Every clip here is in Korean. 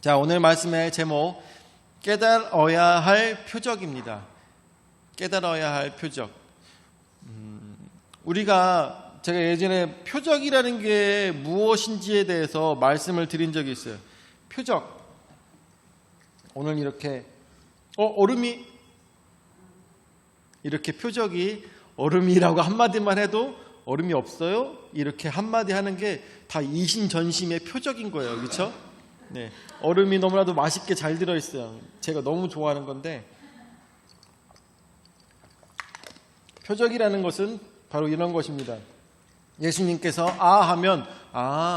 자, 오늘 말씀의 제목, 깨달아야 할 표적입니다. 깨달아야 할 표적. 제가 예전에 표적이라는 게 무엇인지에 대해서 말씀을 드린 적이 있어요. 표적. 오늘 이렇게 얼음이 이렇게 표적이 얼음이라고 한마디만 해도 얼음이 없어요? 이렇게 한마디 하는 게 다 이심전심의 표적인 거예요. 그렇죠? 네. 얼음이 너무나도 맛있게 잘 들어있어요. 제가 너무 좋아하는 건데, 표적이라는 것은 바로 이런 것입니다. 예수님께서 하면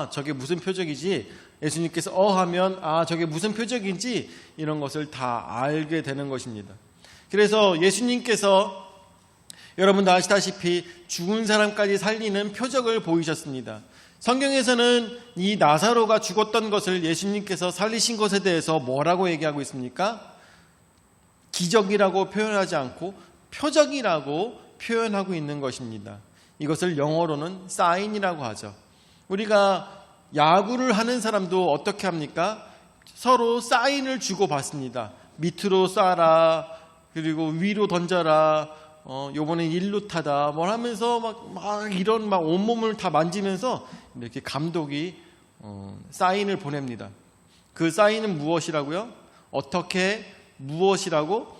저게 무슨 표적이지, 예수님께서 하면 저게 무슨 표적인지, 이런 것을 다 알게 되는 것입니다. 그래서 예수님께서 여러분도 아시다시피 죽은 사람까지 살리는 표적을 보이셨습니다. 성경에서는 이 나사로가 죽었던 것을 예수님께서 살리신 것에 대해서 뭐라고 얘기하고 있습니까? 기적이라고 표현하지 않고 표적이라고 표현하고 있는 것입니다. 이것을 영어로는 사인이라고 하죠. 우리가 야구를 하는 사람도 어떻게 합니까? 서로 사인을 주고받습니다. 밑으로 쏴라, 그리고 위로 던져라, 요번엔 1루타다, 뭘 하면서 막 이런 온몸을 다 만지면서 이렇게 감독이 사인을 보냅니다. 그 사인은 무엇이라고요? 어떻게, 무엇이라고,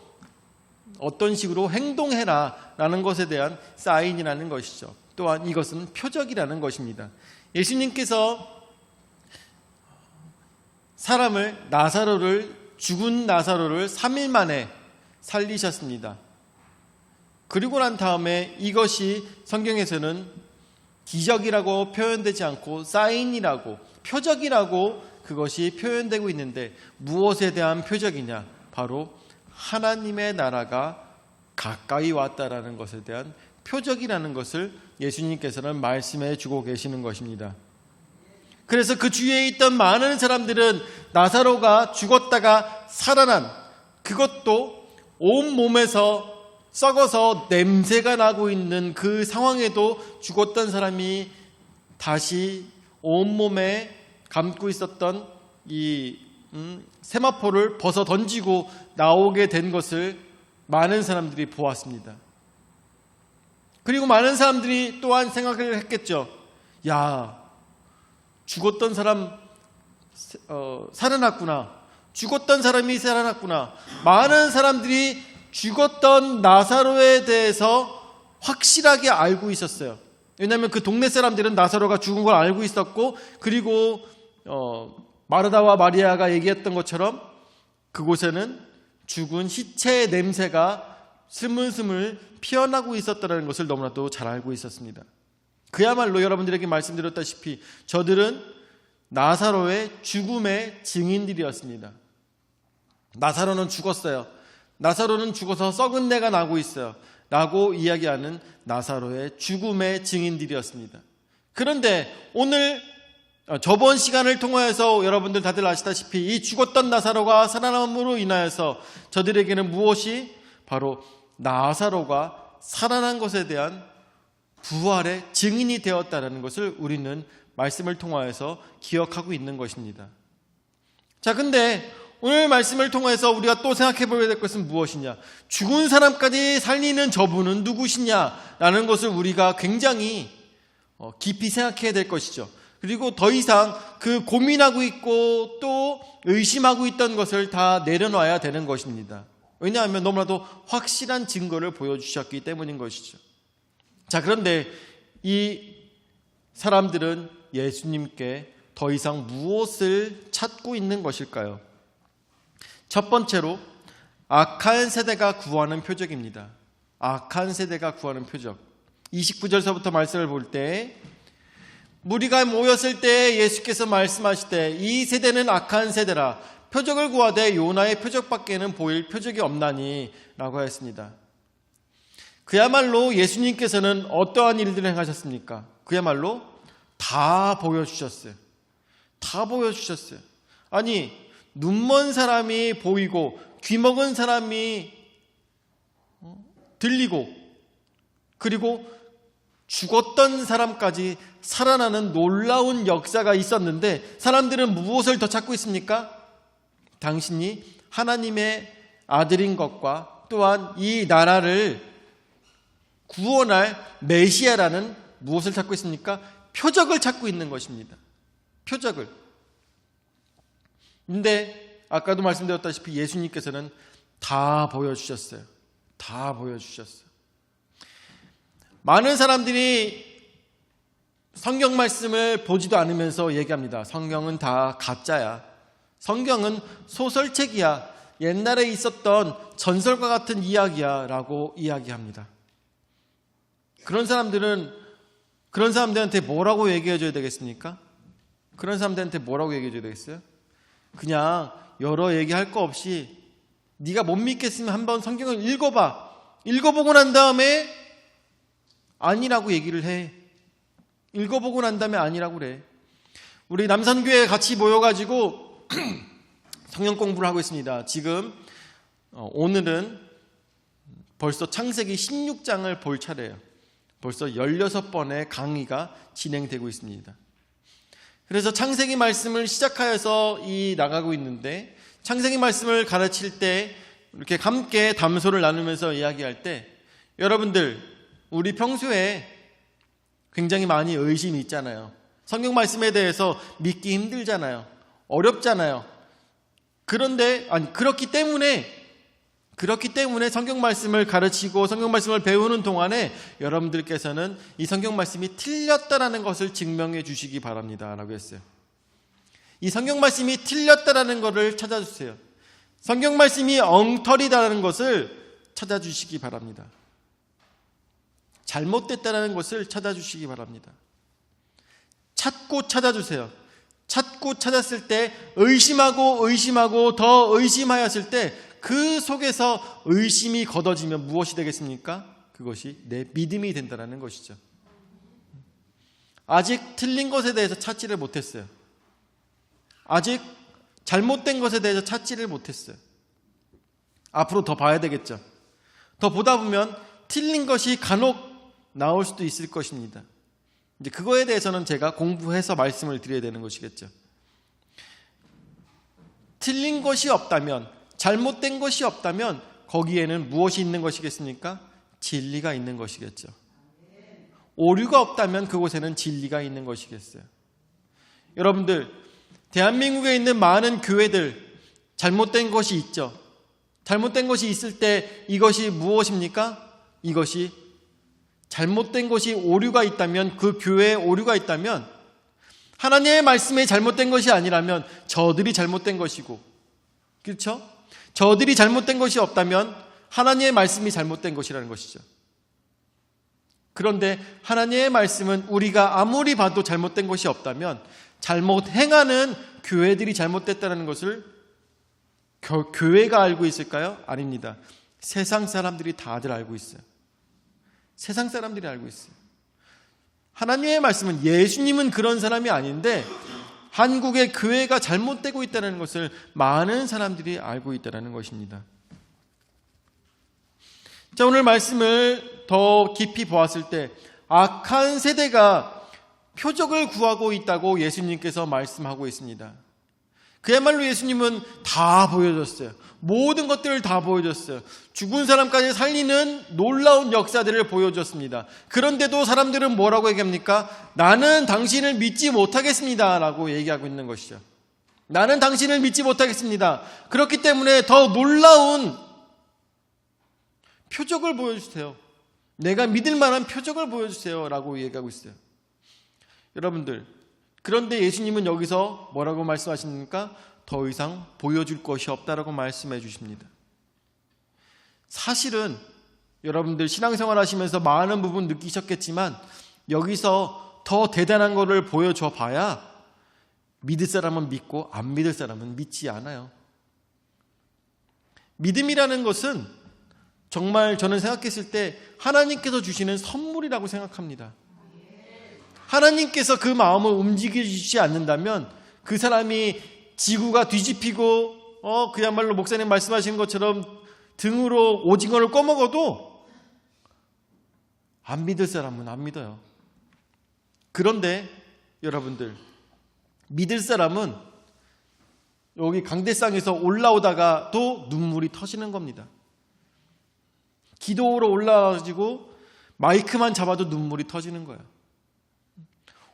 어떤 식으로 행동해라 라는 것에 대한 사인이라는 것이죠. 또한 이것은 표적이라는 것입니다. 예수님께서 죽은 나사로를 3일 만에 살리셨습니다. 그리고 난 다음에 이것이 성경에서는 기적이라고 표현되지 않고 사인이라고, 표적이라고 그것이 표현되고 있는데, 무엇에 대한 표적이냐? 바로 하나님의 나라가 가까이 왔다라는 것에 대한 표적이라는 것을 예수님께서는 말씀해 주고 계시는 것입니다. 그래서 그 주위에 있던 많은 사람들은 나사로가 죽었다가 살아난, 그것도 온몸에서 썩어서 냄새가 나고 있는 그 상황에도 죽었던 사람이 다시 온몸에 감고 있었던 이 세마포를 벗어 던지고 나오게 된 것을 많은 사람들이 보았습니다. 그리고 많은 사람들이 또한 생각을 했겠죠. 죽었던 사람 살아났구나. 죽었던 사람이 살아났구나. 많은 사람들이 죽었던 나사로에 대해서 확실하게 알고 있었어요. 왜냐하면 그 동네 사람들은 나사로가 죽은 걸 알고 있었고, 그리고 마르다와 마리아가 얘기했던 것처럼 그곳에는 죽은 시체의 냄새가 스물스물 피어나고 있었다는 것을 너무나도 잘 알고 있었습니다. 그야말로 여러분들에게 말씀드렸다시피 저들은 나사로의 죽음의 증인들이었습니다. 나사로는 죽었어요. 나사로는 죽어서 썩은 내가 나고 있어요 라고 이야기하는 나사로의 죽음의 증인들이었습니다. 그런데 오늘 저번 시간을 통하여서 여러분들 다들 아시다시피 이 죽었던 나사로가 살아남음으로 인하여서 저들에게는 무엇이, 바로 나사로가 살아난 것에 대한 부활의 증인이 되었다는 것을 우리는 말씀을 통하여서 기억하고 있는 것입니다. 자, 근데 오늘 말씀을 통해서 우리가 또 생각해 보게 될 것은 무엇이냐? 죽은 사람까지 살리는 저분은 누구시냐라는 것을 우리가 굉장히 깊이 생각해야 될 것이죠. 그리고 더 이상 그 고민하고 있고 또 의심하고 있던 것을 다 내려놔야 되는 것입니다. 왜냐하면 너무나도 확실한 증거를 보여주셨기 때문인 것이죠. 자, 그런데 이 사람들은 예수님께 더 이상 무엇을 찾고 있는 것일까요? 첫 번째로 악한 세대가 구하는 표적입니다. 악한 세대가 구하는 표적. 29절서부터 말씀을 볼 때, 무리가 모였을 때 예수께서 말씀하시되 이 세대는 악한 세대라, 표적을 구하되 요나의 표적밖에는 보일 표적이 없나니 라고 하였습니다. 그야말로 예수님께서는 어떠한 일들을 행하셨습니까? 그야말로 다 보여주셨어요. 다 보여주셨어요. 아니, 눈먼 사람이 보이고 귀먹은 사람이 들리고, 그리고 죽었던 사람까지 살아나는 놀라운 역사가 있었는데 사람들은 무엇을 더 찾고 있습니까? 당신이 하나님의 아들인 것과 또한 이 나라를 구원할 메시아라는 무엇을 찾고 있습니까? 표적을 찾고 있는 것입니다. 표적을. 근데 아까도 말씀드렸다시피 예수님께서는 다 보여주셨어요. 다 보여주셨어요. 많은 사람들이 성경 말씀을 보지도 않으면서 얘기합니다. 성경은 다 가짜야. 성경은 소설책이야. 옛날에 있었던 전설과 같은 이야기야 라고 이야기합니다. 그런 사람들한테 뭐라고 얘기해줘야 되겠습니까? 그런 사람들한테 뭐라고 얘기해줘야 되겠어요? 그냥 여러 얘기할 거 없이 네가 못 믿겠으면 한번 성경을 읽어봐. 읽어보고 난 다음에 아니라고 얘기를 해. 읽어보고 난 다음에 아니라고 그래. 우리 남산교회에 같이 모여가지고 성경 공부를 하고 있습니다. 지금 오늘은 벌써 창세기 16장을 볼 차례예요. 벌써 16번의 강의가 진행되고 있습니다. 그래서 창세기 말씀을 시작하여서 나가고 있는데 창세기 말씀을 가르칠 때 이렇게 함께 담소를 나누면서 이야기할 때 여러분들 우리 평소에 굉장히 많이 의심이 있잖아요. 성경 말씀에 대해서 믿기 힘들잖아요. 어렵잖아요. 그렇기 때문에 성경 말씀을 가르치고 성경 말씀을 배우는 동안에 여러분들께서는 이 성경 말씀이 틀렸다라는 것을 증명해 주시기 바랍니다 라고 했어요. 이 성경 말씀이 틀렸다라는 것을 찾아주세요. 성경 말씀이 엉터리다라는 것을 찾아주시기 바랍니다. 잘못됐다라는 것을 찾아주시기 바랍니다. 찾고 찾아주세요. 찾고 찾았을 때 의심하고 더 의심하였을 때 그 속에서 의심이 걷어지면 무엇이 되겠습니까? 그것이 내 믿음이 된다는 것이죠. 아직 틀린 것에 대해서 찾지를 못했어요. 아직 잘못된 것에 대해서 찾지를 못했어요. 앞으로 더 봐야 되겠죠. 더 보다 보면 틀린 것이 간혹 나올 수도 있을 것입니다. 이제 그거에 대해서는 제가 공부해서 말씀을 드려야 되는 것이겠죠. 틀린 것이 없다면, 잘못된 것이 없다면 거기에는 무엇이 있는 것이겠습니까? 진리가 있는 것이겠죠. 오류가 없다면 그곳에는 진리가 있는 것이겠어요. 여러분들, 대한민국에 있는 많은 교회들 잘못된 것이 있죠. 잘못된 것이 있을 때 이것이 무엇입니까? 이것이 잘못된 것이 오류가 있다면, 그 교회에 오류가 있다면 하나님의 말씀에 잘못된 것이 아니라면 저들이 잘못된 것이고, 그렇죠? 저들이 잘못된 것이 없다면 하나님의 말씀이 잘못된 것이라는 것이죠. 그런데 하나님의 말씀은 우리가 아무리 봐도 잘못된 것이 없다면 잘못 행하는 교회들이 잘못됐다는 것을 교회가 알고 있을까요? 아닙니다. 세상 사람들이 다들 알고 있어요. 세상 사람들이 알고 있어요. 하나님의 말씀은, 예수님은 그런 사람이 아닌데 한국의 교회가 잘못되고 있다는 것을 많은 사람들이 알고 있다는 것입니다. 자, 오늘 말씀을 더 깊이 보았을 때 악한 세대가 표적을 구하고 있다고 예수님께서 말씀하고 있습니다. 그야말로 예수님은 다 보여줬어요. 모든 것들을 다 보여줬어요. 죽은 사람까지 살리는 놀라운 역사들을 보여줬습니다. 그런데도 사람들은 뭐라고 얘기합니까? 나는 당신을 믿지 못하겠습니다 라고 얘기하고 있는 것이죠. 나는 당신을 믿지 못하겠습니다. 그렇기 때문에 더 놀라운 표적을 보여주세요. 내가 믿을 만한 표적을 보여주세요 라고 얘기하고 있어요. 여러분들, 그런데 예수님은 여기서 뭐라고 말씀하십니까? 더 이상 보여줄 것이 없다라고 말씀해 주십니다. 사실은 여러분들 신앙생활 하시면서 많은 부분 느끼셨겠지만 여기서 더 대단한 것을 보여줘 봐야 믿을 사람은 믿고 안 믿을 사람은 믿지 않아요. 믿음이라는 것은 정말 저는 생각했을 때 하나님께서 주시는 선물이라고 생각합니다. 하나님께서 그 마음을 움직이시지 않는다면 그 사람이 지구가 뒤집히고 그야말로 목사님 말씀하신 것처럼 등으로 오징어를 꺼먹어도 안 믿을 사람은 안 믿어요. 그런데 여러분들, 믿을 사람은 여기 강대상에서 올라오다가 또 눈물이 터지는 겁니다. 기도로 올라가지고 마이크만 잡아도 눈물이 터지는 거예요.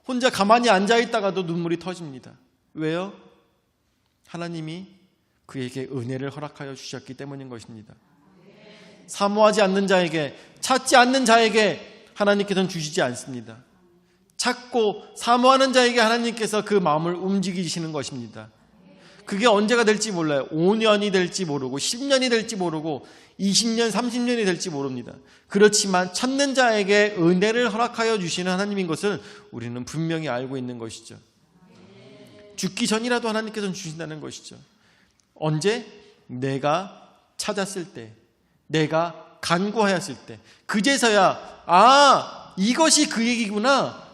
혼자 가만히 앉아있다가도 눈물이 터집니다. 왜요? 하나님이 그에게 은혜를 허락하여 주셨기 때문인 것입니다. 사모하지 않는 자에게, 찾지 않는 자에게 하나님께서는 주시지 않습니다. 찾고 사모하는 자에게 하나님께서 그 마음을 움직이시는 것입니다. 그게 언제가 될지 몰라요. 5년이 될지 모르고 10년이 될지 모르고 20년, 30년이 될지 모릅니다. 그렇지만 찾는 자에게 은혜를 허락하여 주시는 하나님인 것을 우리는 분명히 알고 있는 것이죠. 죽기 전이라도 하나님께서는 주신다는 것이죠. 언제? 내가 찾았을 때, 내가 간구하였을 때, 그제서야 이것이 그 얘기구나.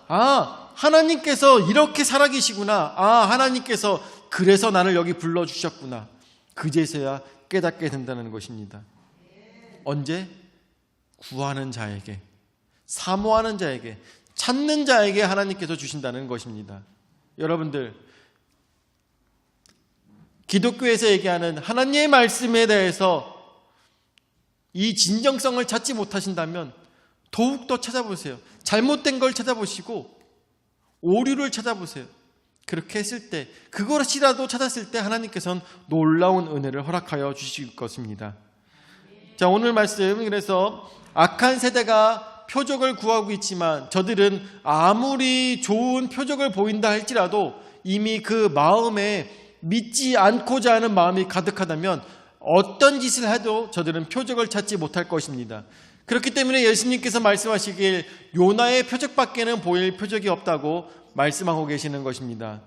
하나님께서 이렇게 살아계시구나. 하나님께서 그래서 나를 여기 불러주셨구나. 그제서야 깨닫게 된다는 것입니다. 언제? 구하는 자에게, 사모하는 자에게, 찾는 자에게 하나님께서 주신다는 것입니다. 여러분들, 기독교에서 얘기하는 하나님의 말씀에 대해서 이 진정성을 찾지 못하신다면 더욱더 찾아보세요. 잘못된 걸 찾아보시고 오류를 찾아보세요. 그렇게 했을 때, 그것이라도 찾았을 때 하나님께서는 놀라운 은혜를 허락하여 주실 것입니다. 자, 오늘 말씀, 그래서 악한 세대가 표적을 구하고 있지만 저들은 아무리 좋은 표적을 보인다 할지라도 이미 그 마음에 믿지 않고자 하는 마음이 가득하다면 어떤 짓을 해도 저들은 표적을 찾지 못할 것입니다. 그렇기 때문에 예수님께서 말씀하시길 요나의 표적밖에는 보일 표적이 없다고 말씀하고 계시는 것입니다.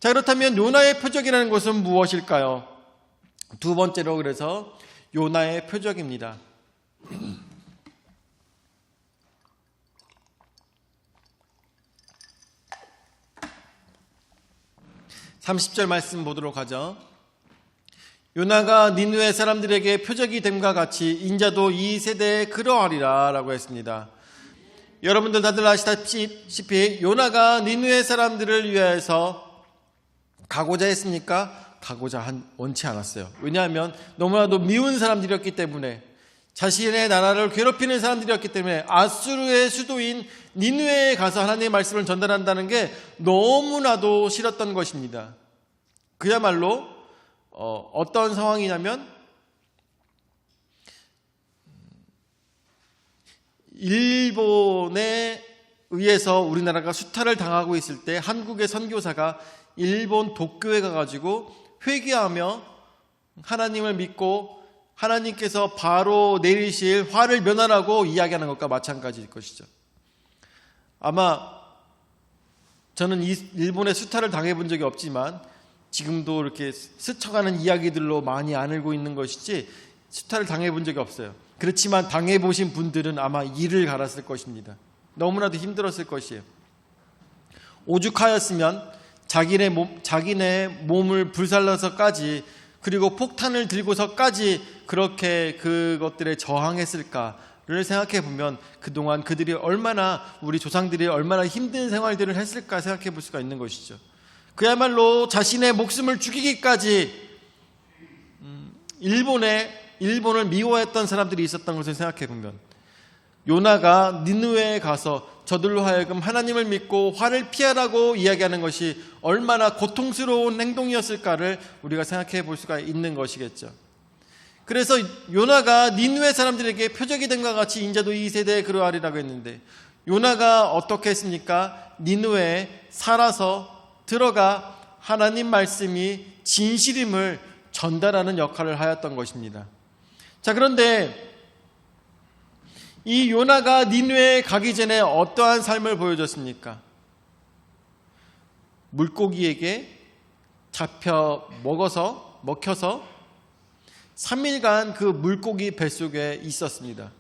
자, 그렇다면 요나의 표적이라는 것은 무엇일까요? 두 번째로 그래서 요나의 표적입니다. 30절 말씀 보도록 하죠. 요나가 니느웨 사람들에게 표적이 됨과 같이 인자도 이 세대에 그러하리라 라고 했습니다. 여러분들 다들 아시다시피 요나가 니느웨 사람들을 위해서 가고자 했습니까? 가고자 원치 않았어요. 왜냐하면 너무나도 미운 사람들이었기 때문에, 자신의 나라를 괴롭히는 사람들이었기 때문에 아수르의 수도인 니느웨에 가서 하나님의 말씀을 전달한다는 게 너무나도 싫었던 것입니다. 그야말로 어떤 상황이냐면 일본에 의해서 우리나라가 수탈을 당하고 있을 때 한국의 선교사가 일본 도쿄에 가가지고 회개하며 하나님을 믿고 하나님께서 바로 내리실 화를 면하라고 이야기하는 것과 마찬가지일 것이죠. 아마 저는 일본의 수탈을 당해본 적이 없지만 지금도 이렇게 스쳐가는 이야기들로 많이 알고 있는 것이지 수탈을 당해본 적이 없어요. 그렇지만 당해보신 분들은 아마 이를 갈았을 것입니다. 너무나도 힘들었을 것이에요. 오죽하였으면 자기네 몸을 불살라서까지, 그리고 폭탄을 들고서까지 그렇게 그것들에 저항했을까를 생각해 보면 그동안 그들이 얼마나, 우리 조상들이 얼마나 힘든 생활들을 했을까 생각해 볼 수가 있는 것이죠. 그야말로 자신의 목숨을 죽이기까지 일본을 미워했던 사람들이 있었던 것을 생각해 보면, 요나가 니느웨에 가서 저들로 하여금 하나님을 믿고 화를 피하라고 이야기하는 것이 얼마나 고통스러운 행동이었을까를 우리가 생각해 볼 수가 있는 것이겠죠. 그래서 요나가 니느웨 사람들에게 표적이 된 것 같이 인자도 이 세대에 그러하리라고 했는데, 요나가 어떻게 했습니까? 니느웨에 살아서 들어가 하나님 말씀이 진실임을 전달하는 역할을 하였던 것입니다. 자, 그런데 이 요나가 니느웨에 가기 전에 어떠한 삶을 보여줬습니까? 물고기에게 먹혀서 3일간 그 물고기 뱃속에 있었습니다.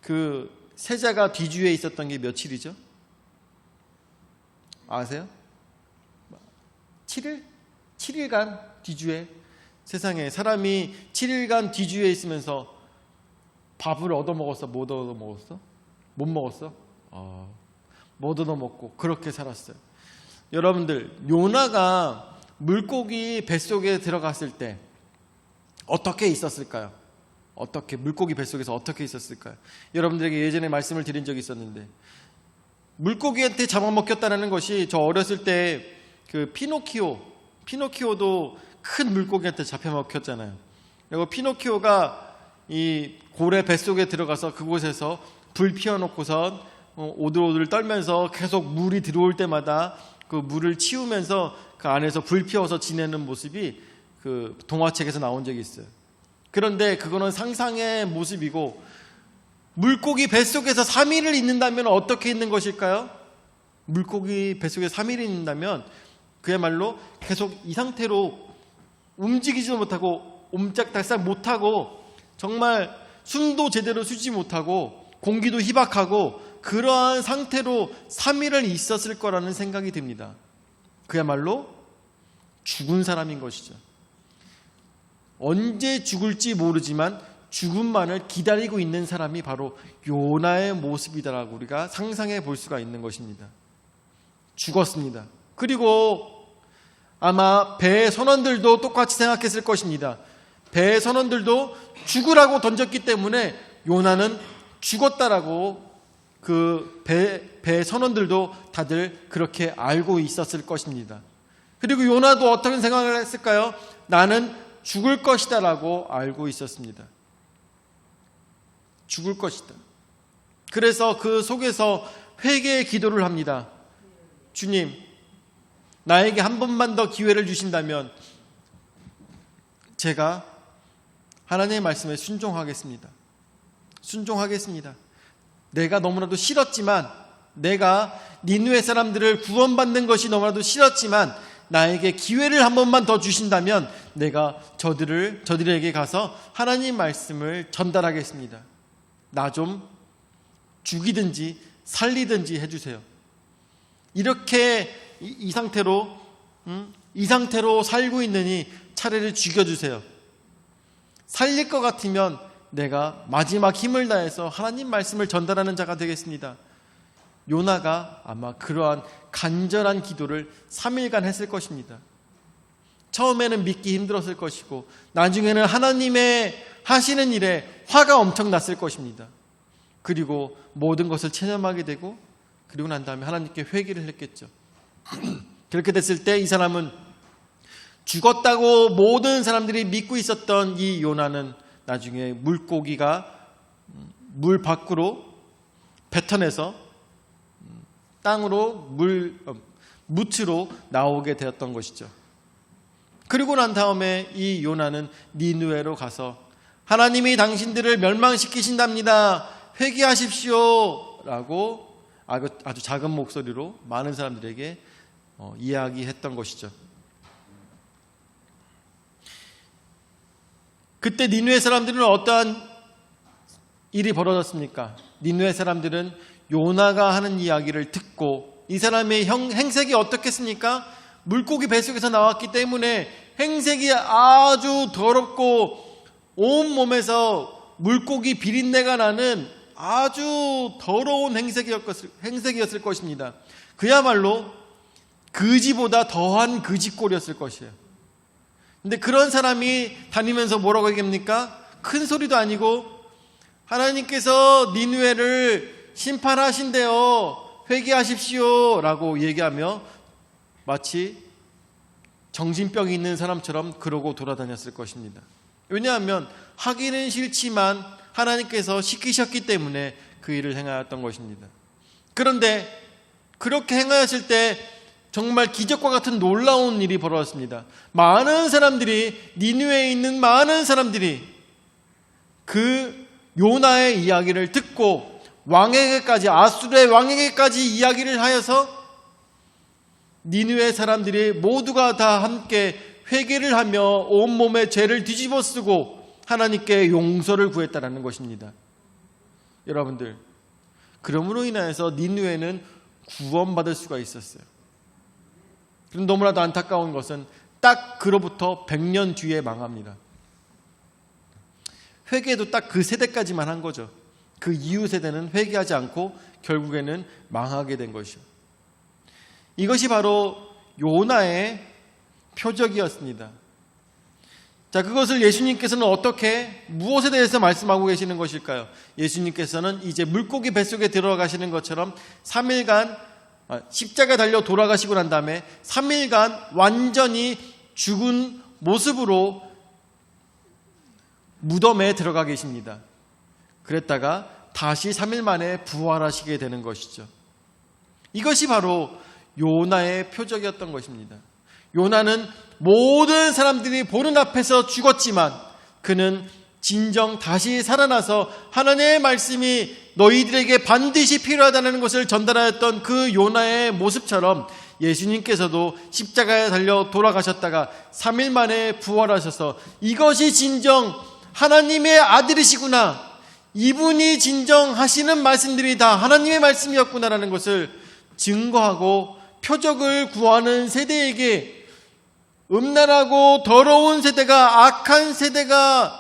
그 세자가 뒤주에 있었던 게 며칠이죠? 아세요? 7일? 7일간 뒤주에, 세상에 사람이 7일간 뒤주에 있으면서 밥을 얻어 먹었어? 못 얻어 먹었어? 못 먹었어? 못 얻어 먹고 그렇게 살았어요. 여러분들, 요나가 물고기 뱃속에 들어갔을 때 어떻게 있었을까요? 물고기 뱃속에서 어떻게 있었을까요? 여러분들에게 예전에 말씀을 드린 적이 있었는데, 물고기한테 잡아먹혔다는 것이, 저 어렸을 때 그 피노키오도 큰 물고기한테 잡혀먹혔잖아요. 그리고 피노키오가 이 고래 뱃속에 들어가서 그곳에서 불 피워놓고선 오들오들 떨면서 계속 물이 들어올 때마다 그 물을 치우면서 그 안에서 불 피워서 지내는 모습이 그 동화책에서 나온 적이 있어요. 그런데 그거는 상상의 모습이고, 물고기 뱃속에서 3일을 있는다면 어떻게 있는 것일까요? 물고기 뱃속에 3일이 있는다면 그야말로 계속 이 상태로 움직이지도 못하고 옴짝달싹 못하고, 정말 숨도 제대로 쉬지 못하고 공기도 희박하고 그러한 상태로 3일을 있었을 거라는 생각이 듭니다. 그야말로 죽은 사람인 것이죠. 언제 죽을지 모르지만 죽음만을 기다리고 있는 사람이 바로 요나의 모습이다라고 우리가 상상해 볼 수가 있는 것입니다. 죽었습니다. 그리고 아마 배의 선원들도 똑같이 생각했을 것입니다. 배의 선원들도 죽으라고 던졌기 때문에 요나는 죽었다라고 그 배의 선원들도 다들 그렇게 알고 있었을 것입니다. 그리고 요나도 어떤 생각을 했을까요? 나는 죽을 것이다라고 알고 있었습니다. 죽을 것이다. 그래서 그 속에서 회개의 기도를 합니다. 주님, 나에게 한 번만 더 기회를 주신다면 제가 하나님의 말씀에 순종하겠습니다. 내가 너무나도 싫었지만, 내가 니느웨 사람들을 구원받는 것이 너무나도 싫었지만 나에게 기회를 한 번만 더 주신다면 내가 저들에게 가서 하나님 말씀을 전달하겠습니다. 나 좀 죽이든지 살리든지 해주세요. 이렇게 이 상태로 살고 있느니 차라리 죽여주세요. 살릴 것 같으면 내가 마지막 힘을 다해서 하나님 말씀을 전달하는 자가 되겠습니다. 요나가 아마 그러한 간절한 기도를 3일간 했을 것입니다. 처음에는 믿기 힘들었을 것이고, 나중에는 하나님의 하시는 일에 화가 엄청 났을 것입니다. 그리고 모든 것을 체념하게 되고, 그리고 난 다음에 하나님께 회개를 했겠죠. 그렇게 됐을 때 이 사람은, 죽었다고 모든 사람들이 믿고 있었던 이 요나는 나중에 물고기가 물 밖으로 뱉어내서 땅으로 묻으로 나오게 되었던 것이죠. 그리고 난 다음에 이 요나는 니느웨로 가서 하나님이 당신들을 멸망시키신답니다. 회개하십시오 라고 아주 작은 목소리로 많은 사람들에게 이야기했던 것이죠. 그때 니느웨 사람들은 어떠한 일이 벌어졌습니까? 니느웨 사람들은 요나가 하는 이야기를 듣고, 이 사람의 행색이 어떻겠습니까? 물고기 뱃속에서 나왔기 때문에 행색이 아주 더럽고 온 몸에서 물고기 비린내가 나는 아주 더러운 행색이었을 것입니다. 그야말로 거지보다 더한 거지꼴이었을 것이에요. 근데 그런 사람이 다니면서 뭐라고 얘기합니까? 큰 소리도 아니고 하나님께서 니느웨를 심판하신대요. 회개하십시오 라고 얘기하며 마치 정신병이 있는 사람처럼 그러고 돌아다녔을 것입니다. 왜냐하면 하기는 싫지만 하나님께서 시키셨기 때문에 그 일을 행하였던 것입니다. 그런데 그렇게 행하였을 때 정말 기적과 같은 놀라운 일이 벌어졌습니다. 많은 사람들이, 니느웨에 있는 많은 사람들이 그 요나의 이야기를 듣고 왕에게까지, 아수르의 왕에게까지 이야기를 하여서 니느웨 사람들이 모두가 다 함께 회개를 하며 온몸에 죄를 뒤집어 쓰고 하나님께 용서를 구했다는 것입니다. 여러분들, 그러므로 인하여서 니느웨는 구원받을 수가 있었어요. 그럼 너무나도 안타까운 것은 딱 그로부터 100년 뒤에 망합니다. 회개도 딱 그 세대까지만 한 거죠. 그 이후 세대는 회개하지 않고 결국에는 망하게 된 것이죠. 이것이 바로 요나의 표적이었습니다. 자, 그것을 예수님께서는 어떻게, 무엇에 대해서 말씀하고 계시는 것일까요? 예수님께서는 이제 물고기 뱃속에 들어가시는 것처럼 3일간 십자가에 달려 돌아가시고 난 다음에 3일간 완전히 죽은 모습으로 무덤에 들어가 계십니다. 그랬다가 다시 3일 만에 부활하시게 되는 것이죠. 이것이 바로 요나의 표적이었던 것입니다. 요나는 모든 사람들이 보는 앞에서 죽었지만 그는 진정 다시 살아나서 하나님의 말씀이 너희들에게 반드시 필요하다는 것을 전달하였던 그 요나의 모습처럼 예수님께서도 십자가에 달려 돌아가셨다가 3일 만에 부활하셔서 이것이 진정 하나님의 아들이시구나, 이분이 진정 하시는 말씀들이 다 하나님의 말씀이었구나라는 것을 증거하고 표적을 구하는 세대에게, 음란하고 더러운 세대가, 악한 세대가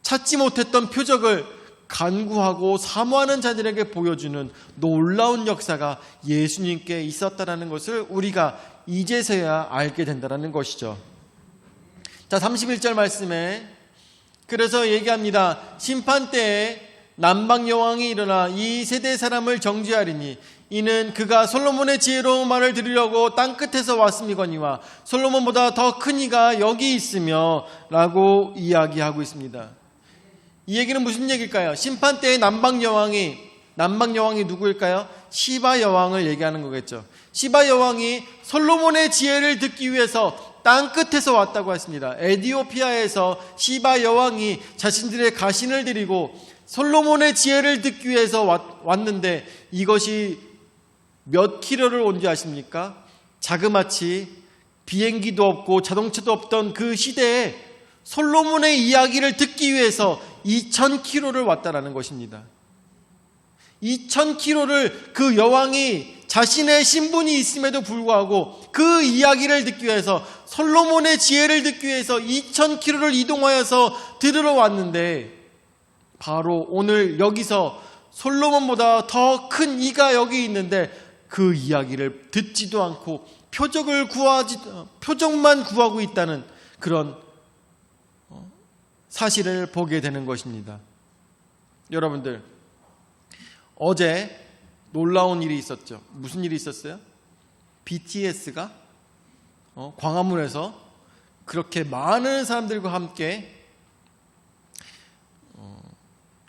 찾지 못했던 표적을 간구하고 사모하는 자들에게 보여주는 놀라운 역사가 예수님께 있었다는 것을 우리가 이제서야 알게 된다는 것이죠. 자, 31절 말씀에 그래서 얘기합니다. 심판 때에 남방 여왕이 일어나 이 세대 사람을 정죄하리니 이는 그가 솔로몬의 지혜로운 말을 들으려고 땅끝에서 왔음이거니와 솔로몬보다 더 큰 이가 여기 있으며 라고 이야기하고 있습니다. 이 얘기는 무슨 얘기일까요? 심판 때의 남방 여왕이 누구일까요? 시바 여왕을 얘기하는 거겠죠. 시바 여왕이 솔로몬의 지혜를 듣기 위해서 땅끝에서 왔다고 했습니다. 에티오피아에서 시바 여왕이 자신들의 가신을 드리고 솔로몬의 지혜를 듣기 위해서 왔는데 이것이 몇 킬로를 온 줄 아십니까? 자그마치 비행기도 없고 자동차도 없던 그 시대에 솔로몬의 이야기를 듣기 위해서 2000킬로를 왔다라는 것입니다. 2000킬로를 그 여왕이 자신의 신분이 있음에도 불구하고 그 이야기를 듣기 위해서, 솔로몬의 지혜를 듣기 위해서 2000킬로를 이동하여서 들으러 왔는데 바로 오늘 여기서 솔로몬보다 더 큰 이가 여기 있는데 그 이야기를 듣지도 않고 표적만 구하고 있다는 그런 사실을 보게 되는 것입니다. 여러분들, 어제 놀라운 일이 있었죠. 무슨 일이 있었어요? BTS가 광화문에서 그렇게 많은 사람들과 함께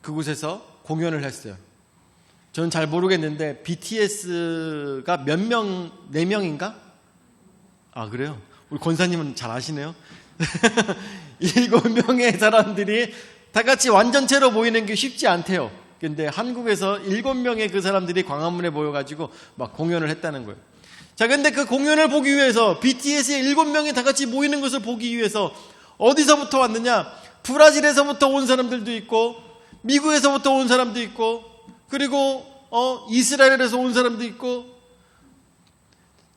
그곳에서 공연을 했어요. 저는 잘 모르겠는데 BTS가 몇 명, 4명인가? 아, 그래요? 우리 권사님은 잘 아시네요. 7명의 사람들이 다 같이 완전체로 모이는 게 쉽지 않대요. 근데 한국에서 7명의 그 사람들이 광화문에 모여가지고 막 공연을 했다는 거예요. 자, 근데 그 공연을 보기 위해서, BTS의 7명이 다 같이 모이는 것을 보기 위해서 어디서부터 왔느냐? 브라질에서부터 온 사람들도 있고, 미국에서부터 온 사람도 있고, 그리고 이스라엘에서 온 사람도 있고,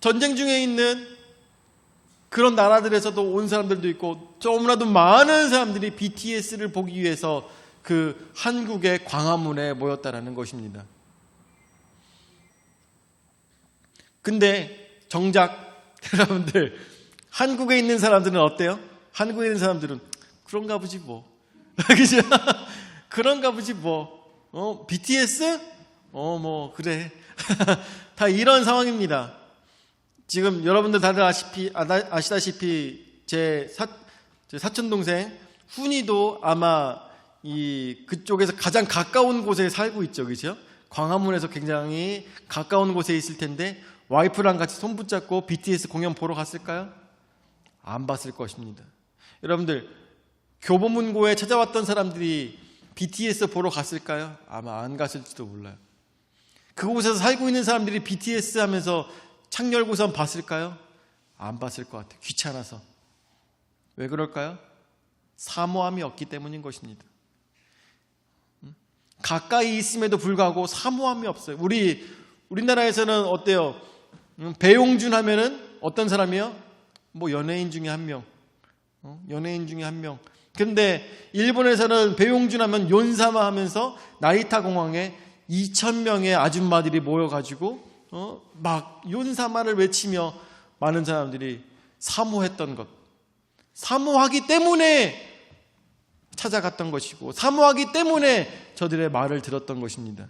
전쟁 중에 있는 그런 나라들에서도 온 사람들도 있고, 너무나도 많은 사람들이 BTS를 보기 위해서 그 한국의 광화문에 모였다라는 것입니다. 근데 정작 여러분들, 한국에 있는 사람들은 어때요? 한국에 있는 사람들은 그런가 보지 뭐. 그죠? 그런가 보지 뭐. BTS? 뭐 그래. 다 이런 상황입니다. 지금 여러분들 다들 아시다시피 제 사촌 동생 훈이도 아마 그쪽에서 가장 가까운 곳에 살고 있죠, 그죠? 광화문에서 굉장히 가까운 곳에 있을 텐데 와이프랑 같이 손 붙잡고 BTS 공연 보러 갔을까요? 안 봤을 것입니다. 여러분들, 교보문고에 찾아왔던 사람들이 BTS 보러 갔을까요? 아마 안 갔을지도 몰라요. 그곳에서 살고 있는 사람들이 BTS 하면서 창 열고선 봤을까요? 안 봤을 것 같아요. 귀찮아서. 왜 그럴까요? 사모함이 없기 때문인 것입니다. 가까이 있음에도 불구하고 사모함이 없어요. 우리나라에서는 어때요? 배용준 하면은 어떤 사람이요? 뭐 연예인 중에 한 명. 연예인 중에 한 명. 그런데 일본에서는 배용준하면 연사마 하면서 나이타 공항에 2,000명의 아줌마들이 모여가지고 막 연사마를 외치며 많은 사람들이 사모했던 것, 사모하기 때문에 찾아갔던 것이고 사모하기 때문에 저들의 말을 들었던 것입니다.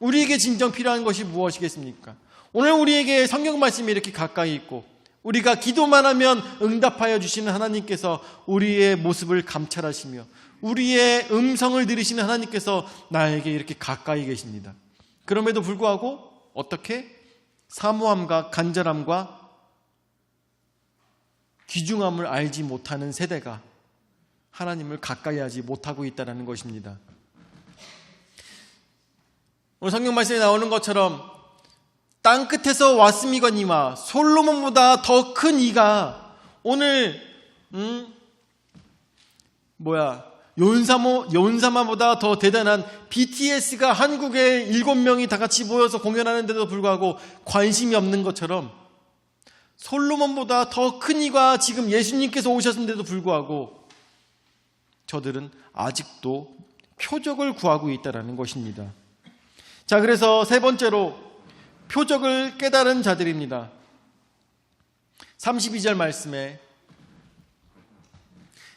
우리에게 진정 필요한 것이 무엇이겠습니까? 오늘 우리에게 성경 말씀이 이렇게 가까이 있고 우리가 기도만 하면 응답하여 주시는 하나님께서 우리의 모습을 감찰하시며 우리의 음성을 들으시는 하나님께서 나에게 이렇게 가까이 계십니다. 그럼에도 불구하고 어떻게? 사모함과 간절함과 귀중함을 알지 못하는 세대가 하나님을 가까이 하지 못하고 있다는 것입니다. 오늘 성경 말씀에 나오는 것처럼 땅끝에서 왔음이거니와 솔로몬보다 더 큰 이가 오늘 연사마보다 더 대단한 BTS가 한국에 7명이 다 같이 모여서 공연하는데도 불구하고 관심이 없는 것처럼 솔로몬보다 더 큰 이가 지금 예수님께서 오셨는데도 불구하고 저들은 아직도 표적을 구하고 있다는 것입니다. 자, 그래서 세 번째로 표적을 깨달은 자들입니다. 32절 말씀에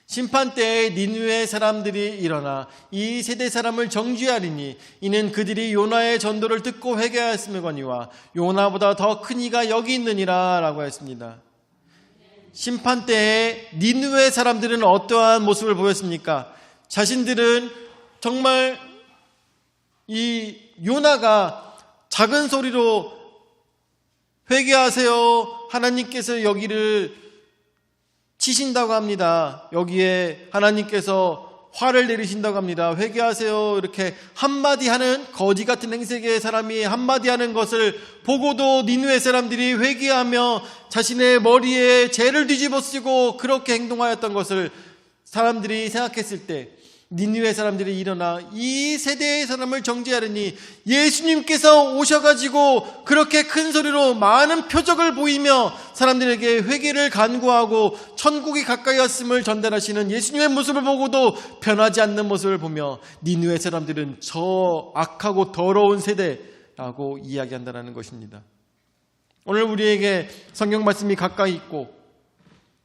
심판때에 니느웨 사람들이 일어나 이 세대 사람을 정죄하리니 이는 그들이 요나의 전도를 듣고 회개하였음이거니와 요나보다 더 큰 이가 여기 있느니라 라고 했습니다. 심판때에 니느웨 사람들은 어떠한 모습을 보였습니까? 자신들은 정말 이 요나가 작은 소리로 회개하세요, 하나님께서 여기를 치신다고 합니다. 여기에 하나님께서 화를 내리신다고 합니다. 회개하세요, 이렇게 한마디 하는 거지 같은 행색의 사람이 한마디 하는 것을 보고도 니느웨 사람들이 회개하며 자신의 머리에 죄를 뒤집어 쓰고 그렇게 행동하였던 것을 사람들이 생각했을 때 니느웨 사람들이 일어나 이 세대의 사람을 정죄하려니 예수님께서 오셔가지고 그렇게 큰 소리로 많은 표적을 보이며 사람들에게 회개를 간구하고 천국이 가까이 왔음을 전달하시는 예수님의 모습을 보고도 변하지 않는 모습을 보며 니느웨 사람들은 저 악하고 더러운 세대라고 이야기한다는 것입니다. 오늘 우리에게 성경 말씀이 가까이 있고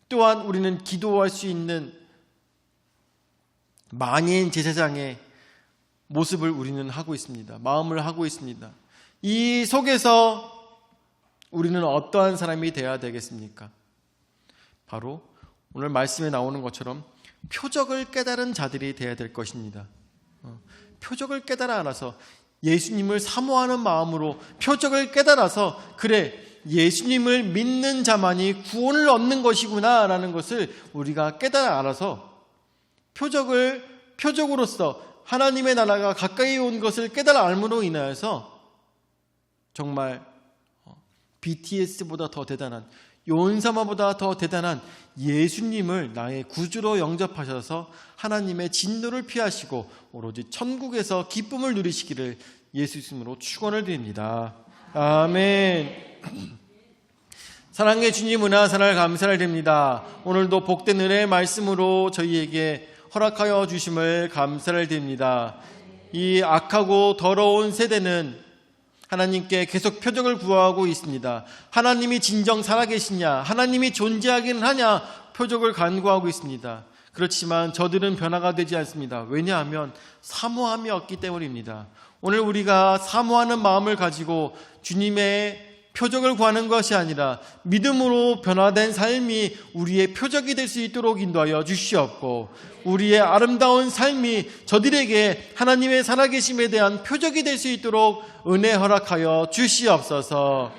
또한 우리는 기도할 수 있는 만인 제사장의 모습을 우리는 하고 있습니다. 마음을 하고 있습니다. 이 속에서 우리는 어떠한 사람이 되어야 되겠습니까? 바로 오늘 말씀에 나오는 것처럼 표적을 깨달은 자들이 되어야 될 것입니다. 표적을 깨달아 알아서 예수님을 사모하는 마음으로 표적을 깨달아서 그래, 예수님을 믿는 자만이 구원을 얻는 것이구나 라는 것을 우리가 깨달아 알아서 표적으로서 하나님의 나라가 가까이 온 것을 깨달아 알므로 인하여서 정말 BTS보다 더 대단한, 요은사마보다 더 대단한 예수님을 나의 구주로 영접하셔서 하나님의 진노를 피하시고 오로지 천국에서 기쁨을 누리시기를 예수 이름으로 축원을 드립니다. 아멘. 사랑의 주님 은혜와 사랑을 감사를 드립니다. 오늘도 복된 은혜의 말씀으로 저희에게 허락하여 주심을 감사를 드립니다. 이 악하고 더러운 세대는 하나님께 계속 표적을 구하고 있습니다. 하나님이 진정 살아계시냐, 하나님이 존재하기는 하냐 표적을 간구하고 있습니다. 그렇지만 저들은 변화가 되지 않습니다. 왜냐하면 사모함이 없기 때문입니다. 오늘 우리가 사모하는 마음을 가지고 주님의 표적을 구하는 것이 아니라 믿음으로 변화된 삶이 우리의 표적이 될 수 있도록 인도하여 주시옵고, 우리의 아름다운 삶이 저들에게 하나님의 살아계심에 대한 표적이 될 수 있도록 은혜 허락하여 주시옵소서.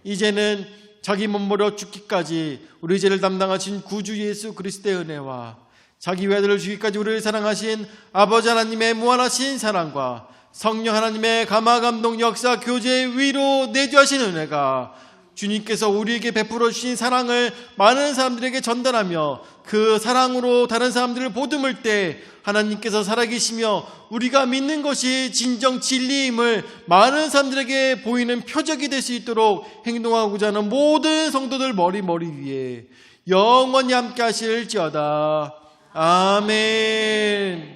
이제는 자기 몸버려 죽기까지 우리 죄를 담당하신 구주 예수 그리스도의 은혜와 자기 외아들을 주기까지 우리를 사랑하신 아버지 하나님의 무한하신 사랑과 성령 하나님의 감화 감동 역사 교제의 위로 내주하신 은혜가 주님께서 우리에게 베풀어 주신 사랑을 많은 사람들에게 전달하며 그 사랑으로 다른 사람들을 보듬을 때 하나님께서 살아계시며 우리가 믿는 것이 진정 진리임을 많은 사람들에게 보이는 표적이 될 수 있도록 행동하고자 하는 모든 성도들 머리 위에 영원히 함께 하실지어다. 아멘.